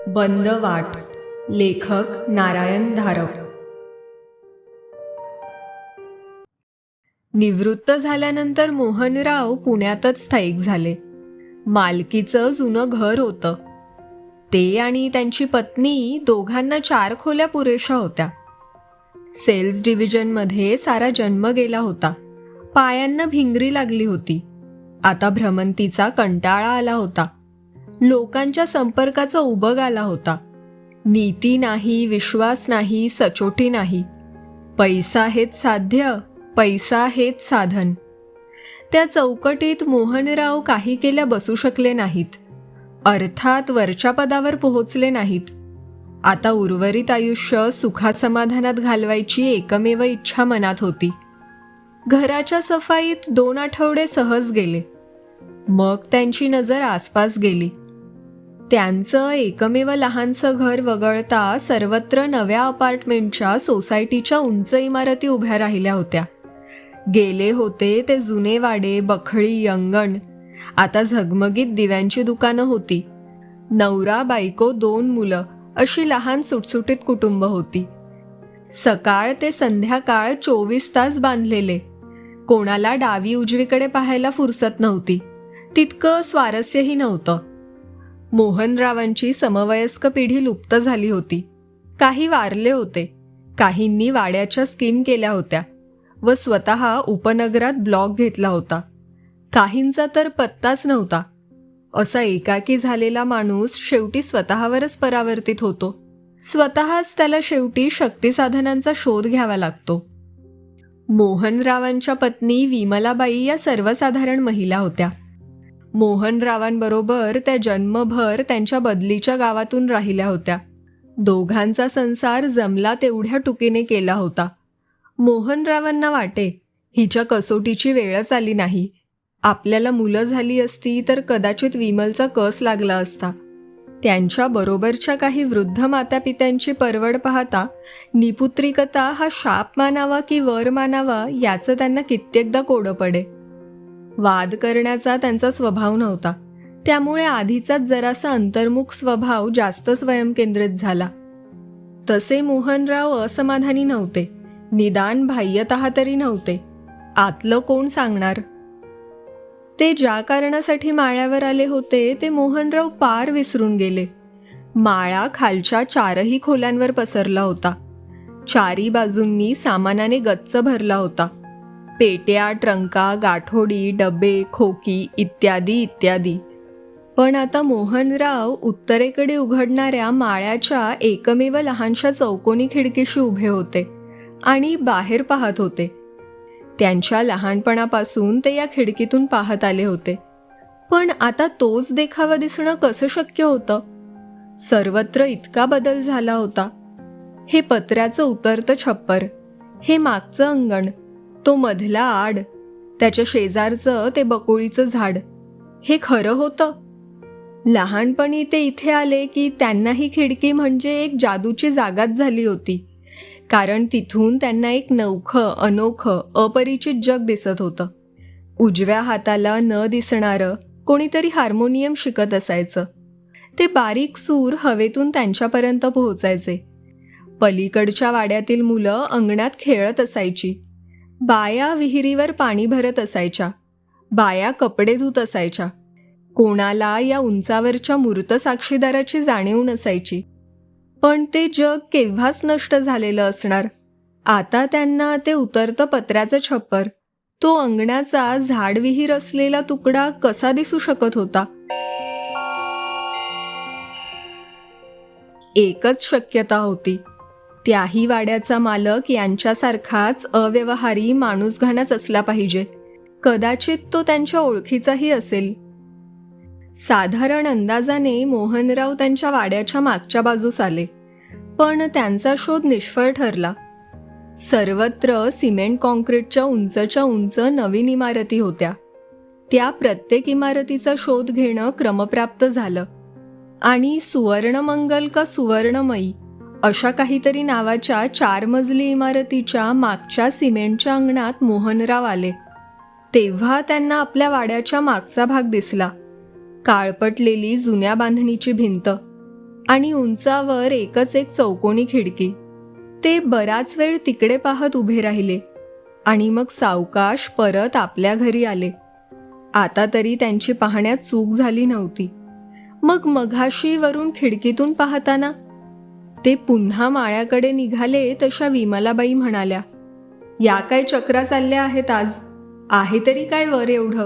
बंद वाट. लेखक नारायण धारव. निवृत्त झाल्यानंतर मोहनराव पुण्यातच स्थायिक झाले. मालकीचं जुनं घर होतं. ते आणि त्यांची पत्नी दोघांना 4 खोल्या पुरेशा होत्या. सेल्स डिव्हिजनमध्ये सारा जन्म गेला होता. पायांना भिंगरी लागली होती. आता भ्रमंतीचा कंटाळा आला होता. लोकांच्या संपर्काचा उबग आला होता. नीती नाही, विश्वास नाही, सचोटी नाही. पैसा हेच साध्य, पैसा हेच साधन. त्या चौकटीत मोहनराव काही केल्या बसू शकले नाहीत. अर्थात वरच्या पदावर पोहोचले नाहीत. आता उर्वरित आयुष्य सुखात समाधानात घालवायची एकमेव इच्छा मनात होती. घराच्या सफाईत 2 आठवडे सहज गेले. मग त्यांची नजर आसपास गेली. त्यांचं एकमेव लहानसं घर वगळता सर्वत्र नव्या अपार्टमेंटच्या सोसायटीच्या उंच इमारती उभ्या राहिल्या होत्या. गेले होते ते जुने वाडे, बखळी, अंगण. आता झगमगीत दिव्यांची दुकानं होती. नवरा, बायको, 2 मुलं अशी लहान सुटसुटीत कुटुंब होती. सकाळ ते संध्याकाळ 24 तास बांधलेले. कोणाला डावी उजवीकडे पाहायला फुरसत नव्हती. तितकं स्वारस्यही नव्हतं. मोहनरावांची समवयस्क पिढी लुप्त झाली होती. काही वारले होते. काहींनी वाड्याच्या स्कीम केल्या होत्या व स्वतः उपनगरात ब्लॉक घेतला होता. काहींचा तर पत्ताच नव्हता. असा एकाकी झालेला माणूस शेवटी स्वतःवरच परावर्तित होतो. स्वतःच त्याला शेवटी शक्तिसाधनांचा शोध घ्यावा लागतो. मोहनरावांच्या पत्नी विमलाबाई या सर्वसाधारण महिला होत्या. मोहनरावांबरोबर त्या जन्मभर त्यांच्या बदलीच्या गावातून राहिल्या होत्या. दोघांचा संसार जमला तेवढ्या टुकीने केला होता. मोहनरावांना वाटे, हिच्या कसोटीची वेळच आली नाही. आपल्याला मुलं झाली असती तर कदाचित विमलचा कस लागला असता. त्यांच्या बरोबरच्या काही वृद्ध मातापित्यांची परवड पाहता निपुत्रिकता हा शाप मानावा की वर मानावा याचं त्यांना कित्येकदा कोडं पडे. वाद करण्याचा त्यांचा स्वभाव नव्हता. त्यामुळे आधीचाच जरासा अंतर्मुख स्वभाव जास्तच स्वयंकेंद्रित झाला. तसे मोहनराव असमाधानी नव्हते. निदान बाह्यतः तरी नव्हते. आतलं कोण सांगणार? ते ज्या कारणासाठी माळ्यावर आले होते ते मोहनराव पार विसरून गेले. माळा खालच्या 4ही खोल्यांवर पसरला होता. 4ही बाजूंनी सामानाने गच्च भरला होता. पेट्या, ट्रंका, गाठोडी, डबे, खोकी इत्यादी इत्यादी. पण आता मोहनराव उत्तरेकडे उघडणाऱ्या माळ्याच्या एकमेव लहानशा चौकोनी खिडकीशी उभे होते आणि बाहेर पाहत होते. त्यांच्या लहानपणापासून ते या खिडकीतून पाहत आले होते. पण आता तोच देखावा दिसणं कसं शक्य होतं? सर्वत्र इतका बदल झाला होता. हे पत्र्याचं उतरतं छप्पर, हे मागचं अंगण, तो मधला आड, त्याच्या शेजारचं ते बकोळीचं झाड, हे खरं होतं? लहानपणी ते इथे आले की त्यांना ही खिडकी म्हणजे एक जादूची जागाच झाली होती. कारण तिथून त्यांना एक नवखं, अनोखं, अपरिचित जग दिसत होतं. उजव्या हाताला न दिसणारं कोणीतरी हार्मोनियम शिकत असायचं. ते बारीक सूर हवेतून त्यांच्यापर्यंत पोहोचायचे. पलीकडच्या वाड्यातील मुलं अंगणात खेळत असायची. बाया विहिरीवर पाणी भरत असायच्या. बाया कपडे धुत असायच्या. कोणाला या उंचावरच्या मूर्त साक्षीदाराची जाणीव नसायची. पण ते जग केव्हाच नष्ट झालेलं असणार. आता त्यांना ते उतरतं पत्र्याचं छप्पर, तो अंगणाचा झाडविहीर असलेला तुकडा कसा दिसू शकत होता? एकच शक्यता होती. त्याही वाड्याचा मालक यांच्यासारखाच अव्यवहारी माणूसघाणच असला पाहिजे. कदाचित तो त्यांच्या ओळखीचाही असेल. साधारण अंदाजाने मोहनराव त्यांच्या वाड्याच्या मागच्या बाजूस आले. पण त्यांचा शोध निष्फळ ठरला. सर्वत्र सिमेंट कॉन्क्रीटच्या उंचच्या उंच नवीन इमारती होत्या. त्या प्रत्येक इमारतीचा शोध घेणं क्रमप्राप्त झालं आणि सुवर्णमंगल का सुवर्णमयी अशा काहीतरी नावाच्या 4 मजली इमारतीच्या मागच्या सिमेंटच्या अंगणात मोहनराव आले. तेव्हा त्यांना आपल्या वाड्याच्या मागचा भाग दिसला. काळपटलेली जुन्या बांधणीची भिंत, आणि उंचावर एकच एक चौकोनी खिडकी. ते बराच वेळ तिकडे पाहत उभे राहिले आणि मग सावकाश परत आपल्या घरी आले. आता तरी त्यांची पाहण्यात चूक झाली नव्हती. मग मघाशी वरून खिडकीतून पाहताना ते पुन्हा माळ्याकडे निघाले तशा विमलाबाई म्हणाल्या, या काय चक्रा चालल्या आहेत आज? आहे तरी काय वर एवढं?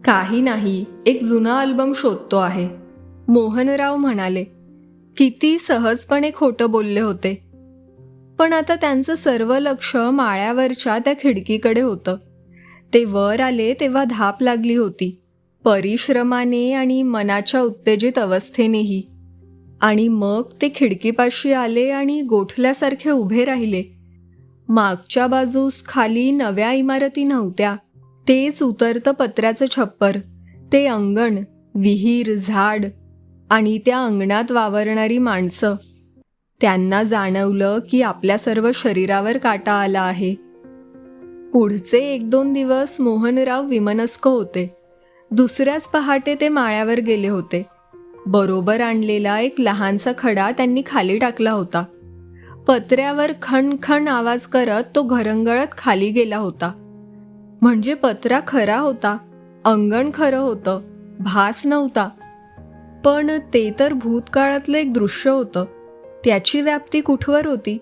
काही नाही, एक जुना अल्बम शोधतो आहे, मोहनराव म्हणाले. किती सहजपणे खोटं बोलले होते. पण आता त्यांचं सर्व लक्ष माळ्यावरच्या त्या खिडकीकडे होतं. ते वर आले तेव्हा धाप लागली होती, परिश्रमाने आणि मनाच्या उत्तेजित अवस्थेनेही. आणि मग ते खिडकीपाशी आले आणि गोठल्यासारखे उभे राहिले. मागच्या बाजूस खाली नव्या इमारती नव्हत्या. तेच उतरतं पत्र्याचं छप्पर, ते अंगण, विहीर, झाड आणि त्या अंगणात वावरणारी माणसं. त्यांना जाणवलं की आपल्या सर्व शरीरावर काटा आला आहे. पुढचे 1-2 दिवस मोहनराव विमनस्क होते. दुसऱ्याच पहाटे ते माळ्यावर गेले होते. बरोबर आणलेला एक लहानसा खडा त्यांनी खाली टाकला होता. पत्र्यावर खणखण आवाज करत तो घरंगळत खाली गेला होता. म्हणजे पत्रा खरा होता, अंगण खरं होतं, भास नव्हता. पण ते तर भूतकाळातलं एक दृश्य होतं. त्याची व्याप्ती कुठवर होती?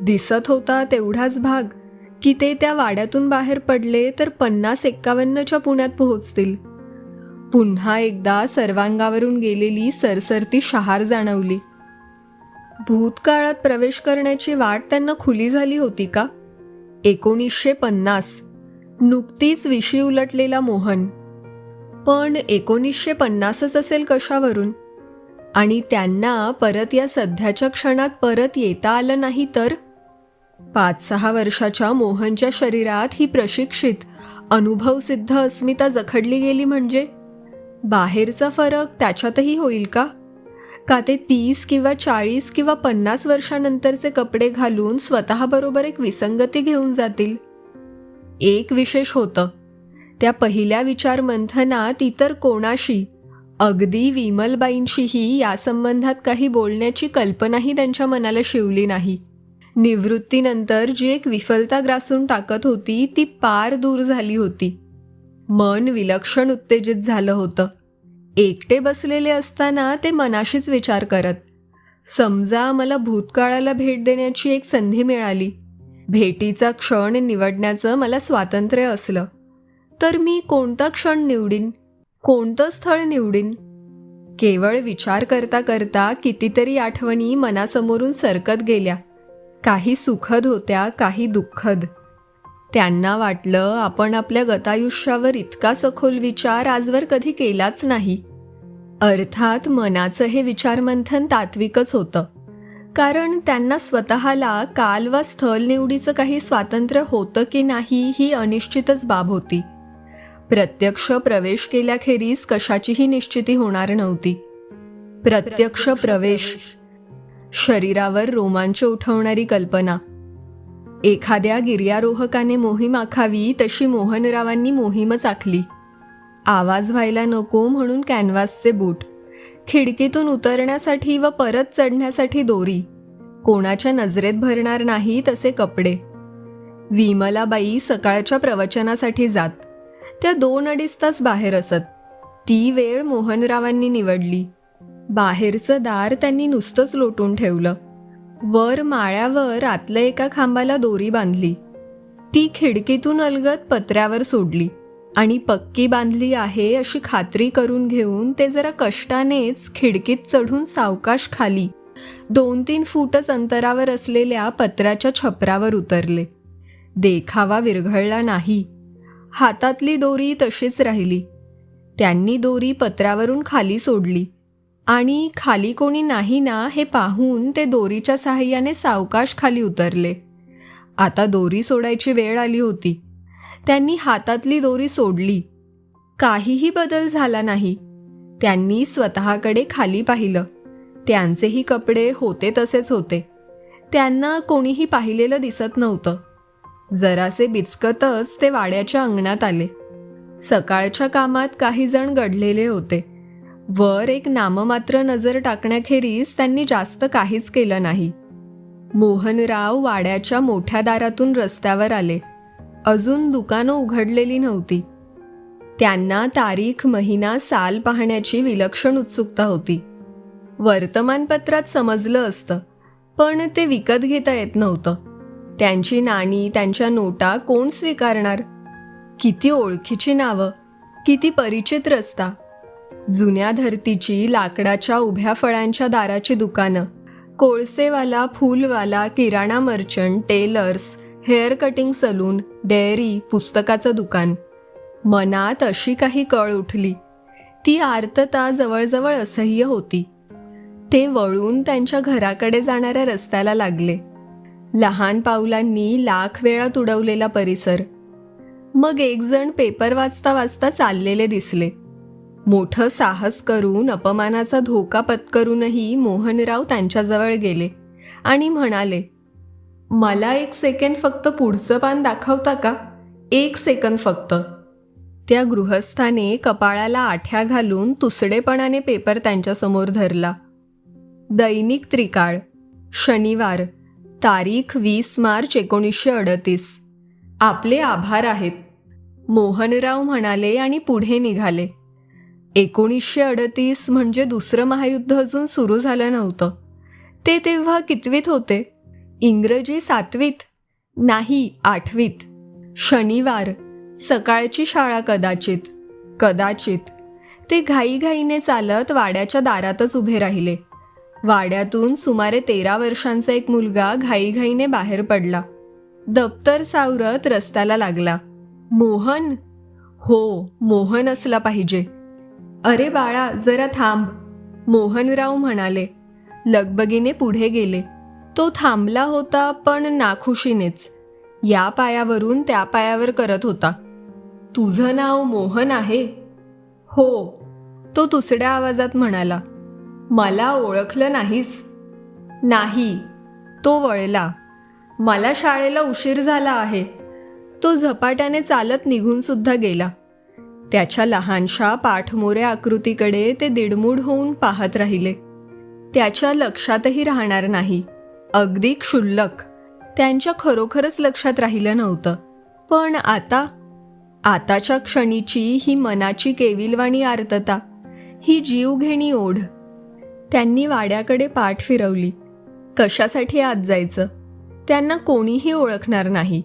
दिसत होता तेवढाच भाग की ते त्या वाड्यातून बाहेर पडले तर 50-51च्या पुण्यात पोहोचतील. पुन्हा एकदा सर्वांगावरून गेलेली सरसरती शहार जाणवली. भूतकाळात प्रवेश करण्याची वाट त्यांना खुली झाली होती का? 1950. नुकतीच विशी उलटलेला मोहन. पण 1950च असेल कशावरून? आणि त्यांना परत या सध्याच्या क्षणात परत येता आलं नाही तर? 5-6 वर्षाच्या मोहनच्या शरीरात ही प्रशिक्षित, अनुभवसिद्ध अस्मिता जखडली गेली म्हणजे बाहेरचा फरक त्याच्यातही होईल का? का ते 30 किंवा 40 किंवा 50 वर्षानंतरचे कपडे घालून स्वतःबरोबर एक विसंगती घेऊन जातील? एक विशेष होतं, त्या पहिल्या विचारमंथनात इतर कोणाशी, अगदी विमलबाईंशीही या संबंधात काही बोलण्याची कल्पनाही त्यांच्या मनाला शिवली नाही. निवृत्तीनंतर जी एक विफलता ग्रासून टाकत होती ती पार दूर झाली होती. मन विलक्षण उत्तेजित झालं होतं. एकटे बसलेले असताना ते मनाशीच विचार करत, समजा मला भूतकाळाला भेट देण्याची एक संधी मिळाली, भेटीचा क्षण निवडण्याचं मला स्वातंत्र्य असलं, तर मी कोणता क्षण निवडीन, कोणतं स्थळ निवडीन? केवळ विचार करता करता कितीतरी आठवणी मनासमोरून सरकत गेल्या. काही सुखद होत्या, काही दुःखद. त्यांना वाटलं आपण आपल्या गतायुष्यावर इतका सखोल विचार आजवर कधी केलाच नाही. अर्थात मनाचं हे विचारमंथन तात्विकच होतं, कारण त्यांना स्वतःला काल वा स्थल निवडीचं काही स्वातंत्र्य होतं की नाही ही अनिश्चितच बाब होती. प्रत्यक्ष प्रवेश केल्याखेरीज कशाचीही निश्चिती होणार नव्हती. प्रत्यक्ष प्रवेश, शरीरावर रोमांच उठवणारी कल्पना. एखाद्या गिर्यारोहकाने मोहीम आखावी तशी मोहनरावांनी मोहीमच आखली. आवाज व्हायला नको म्हणून कॅनव्हासचे बूट, खिडकीतून उतरण्यासाठी व परत चढण्यासाठी दोरी, कोणाच्या नजरेत भरणार नाही तसे कपडे. विमलाबाई सकाळच्या प्रवचनासाठी जात. त्या 2-2.5 तास बाहेर असत. ती वेळ मोहनरावांनी निवडली. बाहेरचं दार त्यांनी नुसतंच लोटून ठेवलं. वर माळ्यावर आतल्या एका खांबाला दोरी बांधली. ती खिडकीतून अलगद पत्र्यावर सोडली आणि पक्की बांधली आहे अशी खात्री करून घेऊन ते जरा कष्टानेच खिडकीत चढून सावकाश खाली 2-3 फूटच अंतरावर असलेल्या पत्र्याच्या छपरावर उतरले. देखावा विरघळला नाही. हातातली दोरी तशीच राहिली. त्यांनी दोरी पत्र्यावरून खाली सोडली आणि खाली कोणी नाही ना हे पाहून ते दोरीच्या साहाय्याने सावकाश खाली उतरले. आता दोरी सोडायची वेळ आली होती. त्यांनी हातातली दोरी सोडली. काहीही बदल झाला नाही. त्यांनी स्वतःकडे खाली पाहिलं. त्यांचेही कपडे होते तसेच होते. त्यांना कोणीही पाहिलेलं दिसत नव्हतं. जरासे बिचकतच ते वाड्याच्या अंगणात आले. सकाळच्या कामात काही जण गडलेले होते. वर एक नाममात्र नजर टाकण्याखेरीज त्यांनी जास्त काहीच केलं नाही. मोहनराव वाड्याच्या मोठ्या दारातून रस्त्यावर आले. अजून दुकानं उघडलेली नव्हती. त्यांना तारीख, महिना, साल पाहण्याची विलक्षण उत्सुकता होती. वर्तमानपत्रात समजलं असतं, पण ते विकत घेता येत नव्हतं. त्यांची नाणी, त्यांच्या नोटा कोण स्वीकारणार? किती ओळखीची नावं, किती परिचित रस्ता. जुन्या धर्तीची लाकडाच्या उभ्या फळांच्या दाराची दुकानं, कोळसेवाला, फूलवाला, किराणा merchant, tailors, hair cutting saloon, dairy, पुस्तकाचं दुकान. मनात अशी काही कळ उठली. ती आर्तता जवळजवळ असह्य होती. ते वळून त्यांच्या घराकडे जाणाऱ्या रस्त्याला लागले. लहान पावलांनी लाख वेळा तुडवलेला परिसर. मग एक जण पेपर वाचता वाचता चाललेले दिसले. मोठं साहस करून अपमानाचा धोका पत्करूनही मोहनराव त्यांच्याजवळ गेले आणि म्हणाले, मला 1 सेकंद फक्त पुढचं पान दाखवता का? 1 सेकंद फक्त. त्या गृहस्थाने कपाळाला आठ्या घालून तुसडेपणाने पेपर त्यांच्यासमोर धरला. दैनिक त्रिकाळ, शनिवार, तारीख 20 मार्च 1938. आपले आभार आहेत, मोहनराव म्हणाले आणि पुढे निघाले. 1938 म्हणजे दुसरं महायुद्ध अजून सुरू झालं नव्हतं. ते तेव्हा कितवीत होते? इंग्रजी 7वीत? नाही, 8वीत. शनिवार, सकाळची शाळा कदाचित. ते घाईघाईने चालत वाड्याच्या दारातच उभे राहिले. वाड्यातून सुमारे 13 वर्षांचा एक मुलगा घाईघाईने बाहेर पडला. दप्तर सावरत रस्त्याला लागला. मोहन? हो, मोहन असला पाहिजे. अरे बाळा, जरा थांब, मोहनराव म्हणाले. लगबगीने पुढे गेले. तो थांबला होता, पण नाखुशीनेच. या पायावरून त्या पायावर करत होता. तुझं नाव मोहन आहे? हो, तो तुसड्या आवाजात म्हणाला. मला ओळखलं नाहीस? नाही. तो वळला. मला शाळेला उशीर झाला आहे. तो झपाट्याने चालत निघून सुद्धा गेला. त्याच्या लहानशा पाठमोऱ्या आकृतीकडे ते दिडमूड होऊन पाहत राहिले. त्याच्या लक्षातही राहणार नाही. अगदी क्षुल्लक. त्यांच्या खरोखरच लक्षात राहिलं नव्हतं. पण आताच्या क्षणीची ही मनाची केविलवाणी आर्तता, ही जीवघेणी ओढ. त्यांनी वाड्याकडे पाठ फिरवली. कशासाठी आत जायचं? त्यांना कोणीही ओळखणार नाही.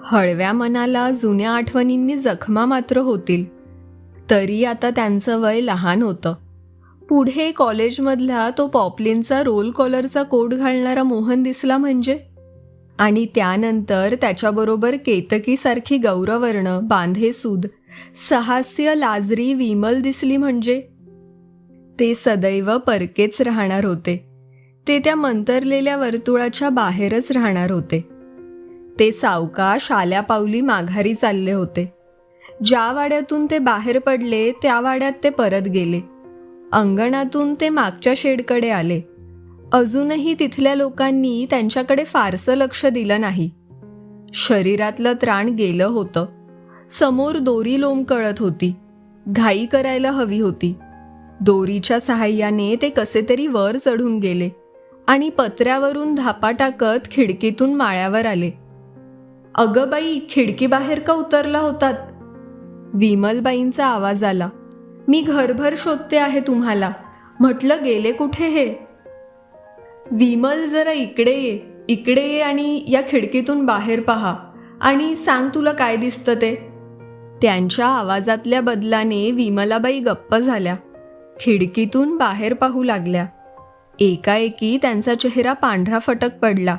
हळव्या मनाला जुन्या आठवणींनी जखमा मात्र होतील. तरी आता त्यांचं वय लहान होतं. पुढे कॉलेजमधला तो पॉपलिनचा रोल कॉलरचा कोट घालणारा मोहन दिसला म्हणजे, आणि त्यानंतर त्याच्याबरोबर केतकीसारखी गौरवर्ण, बांधेसूद, सहास्य लाजरी विमल दिसली म्हणजे, ते सदैव परकेच राहणार होते. ते त्या मंतरलेल्या वर्तुळाच्या बाहेरच राहणार होते. ते सावकाश आल्या पावली माघारी चालले होते. ज्या वाड्यातून ते बाहेर पडले त्या वाड्यात ते परत गेले. अंगणातून ते मागच्या शेडकडे आले. अजूनही तिथल्या लोकांनी त्यांच्याकडे फारसं लक्ष दिलं नाही. शरीरातलं त्राण गेलं होतं. समोर दोरी लोंबकळत होती. घाई करायला हवी होती. दोरीच्या सहाय्याने ते कसे तरी वर चढून गेले आणि पत्र्यावरून धापा टाकत खिडकीतून माळ्यावर आले. अगं बाई, खिडकी बाहेर का उतरला होतात? विमलबाईंचा आवाज आला. मी घरभर शोधते आहे तुम्हाला. म्हटलं गेले कुठे हे? विमल, जरा इकडे ये आणि या खिडकीतून बाहेर पहा आणि सांग तुला काय दिसतं ते. त्यांच्या आवाजातल्या बदलाने विमलाबाई गप्प झाल्या. खिडकीतून बाहेर पाहू लागल्या. एकाएकी त्यांचा चेहरा पांढरा फटक पडला.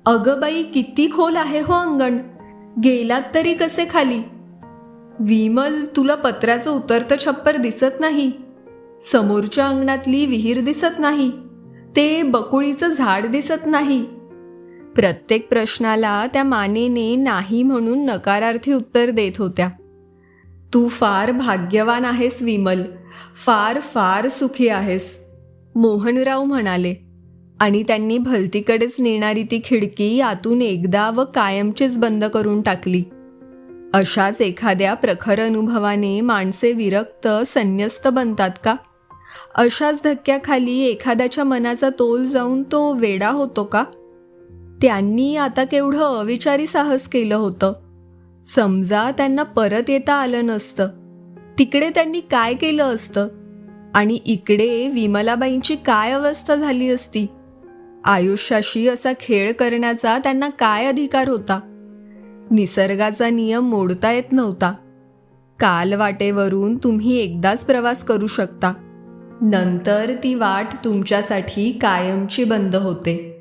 अगं बाई, किती खोल आहे हो अंगण. गेलात तरी कसे खाली? विमल, तुला पत्र्याचं उतरतं छप्पर दिसत नाही? समोरच्या अंगणातली विहीर दिसत नाही? ते बकुळीचं झाड दिसत नाही? प्रत्येक प्रश्नाला त्या मानेने नाही म्हणून नकारार्थी उत्तर देत होत्या. तू फार भाग्यवान आहेस विमल, फार फार सुखी आहेस, मोहनराव म्हणाले. आणि त्यांनी भलतीकडेच नेणारी ती खिडकी आतून एकदा व कायमचीच बंद करून टाकली. अशाच एखाद्या प्रखर अनुभवाने माणसे विरक्त, संन्यस्त बनतात का? अशाच धक्क्याखाली एखाद्याच्या मनाचा तोल जाऊन तो वेडा होतो का? त्यांनी आता केवढं अविचारी साहस केलं होतं. समजा त्यांना परत येता आलं नसतं, तिकडे त्यांनी काय केलं असतं? आणि इकडे विमलाबाईंची काय अवस्था झाली असती? आयुष्याशी असा खेळ करण्याचा त्यांना काय अधिकार होता? निसर्गाचा नियम मोडता येत नव्हता. कालवाटेवरून तुम्ही एकदाच प्रवास करू शकता, नंतर ती वाट तुमच्यासाठी कायमची बंद होते.